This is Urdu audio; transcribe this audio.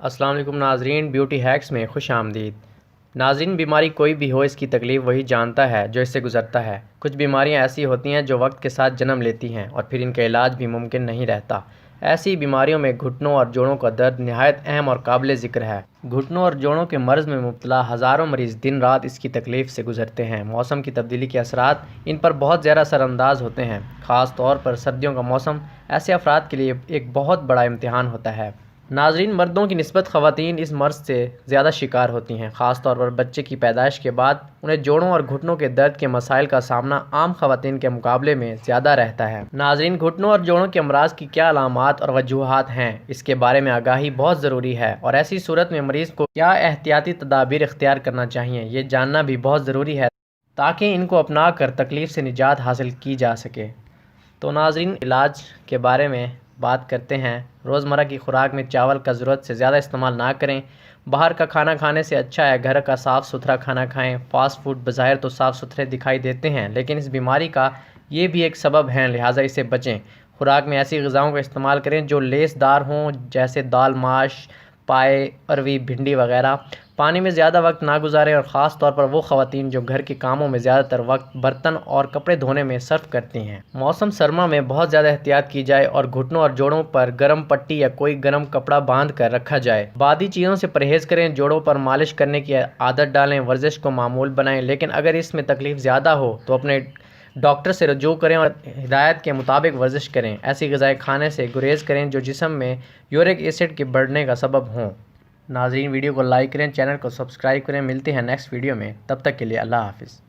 السلام علیکم ناظرین، بیوٹی ہیکس میں خوش آمدید۔ ناظرین، بیماری کوئی بھی ہو، اس کی تکلیف وہی جانتا ہے جو اس سے گزرتا ہے۔ کچھ بیماریاں ایسی ہوتی ہیں جو وقت کے ساتھ جنم لیتی ہیں اور پھر ان کا علاج بھی ممکن نہیں رہتا۔ ایسی بیماریوں میں گھٹنوں اور جوڑوں کا درد نہایت اہم اور قابل ذکر ہے۔ گھٹنوں اور جوڑوں کے مرض میں مبتلا ہزاروں مریض دن رات اس کی تکلیف سے گزرتے ہیں۔ موسم کی تبدیلی کے اثرات ان پر بہت زیادہ اثر انداز ہوتے ہیں۔ خاص طور پر سردیوں کا موسم ایسے افراد کے لیے ایک بہت بڑا امتحان ہوتا ہے۔ ناظرین، مردوں کی نسبت خواتین اس مرض سے زیادہ شکار ہوتی ہیں۔ خاص طور پر بچے کی پیدائش کے بعد انہیں جوڑوں اور گھٹنوں کے درد کے مسائل کا سامنا عام خواتین کے مقابلے میں زیادہ رہتا ہے۔ ناظرین، گھٹنوں اور جوڑوں کے امراض کی کیا علامات اور وجوہات ہیں، اس کے بارے میں آگاہی بہت ضروری ہے، اور ایسی صورت میں مریض کو کیا احتیاطی تدابیر اختیار کرنا چاہیے، یہ جاننا بھی بہت ضروری ہے تاکہ ان کو اپنا کر تکلیف سے نجات حاصل کی جا سکے۔ تو ناظرین، علاج کے بارے میں بات کرتے ہیں۔ روزمرہ کی خوراک میں چاول کا ضرورت سے زیادہ استعمال نہ کریں۔ باہر کا کھانا کھانے سے اچھا ہے گھر کا صاف ستھرا کھانا کھائیں۔ فاسٹ فوڈ بظاہر تو صاف ستھرے دکھائی دیتے ہیں، لیکن اس بیماری کا یہ بھی ایک سبب ہے، لہٰذا اسے بچیں۔ خوراک میں ایسی غذاؤں کا استعمال کریں جو لیس دار ہوں، جیسے دال، ماش، پائے، اروی، بھنڈی وغیرہ۔ پانی میں زیادہ وقت نہ گزاریں، اور خاص طور پر وہ خواتین جو گھر کے کاموں میں زیادہ تر وقت برتن اور کپڑے دھونے میں صرف کرتی ہیں۔ موسم سرما میں بہت زیادہ احتیاط کی جائے اور گھٹنوں اور جوڑوں پر گرم پٹی یا کوئی گرم کپڑا باندھ کر رکھا جائے۔ بادی چیزوں سے پرہیز کریں، جوڑوں پر مالش کرنے کی عادت ڈالیں، ورزش کو معمول بنائیں، لیکن اگر اس میں تکلیف زیادہ ہو تو اپنے ڈاکٹر سے رجوع کریں اور ہدایت کے مطابق ورزش کریں۔ ایسی غذائیں کھانے سے گریز کریں جو جسم میں یورک ایسڈ کے بڑھنے کا سبب ہوں۔ ناظرین، ویڈیو کو لائک کریں، چینل کو سبسکرائب کریں۔ ملتے ہیں نیکسٹ ویڈیو میں، تب تک کے لیے اللہ حافظ۔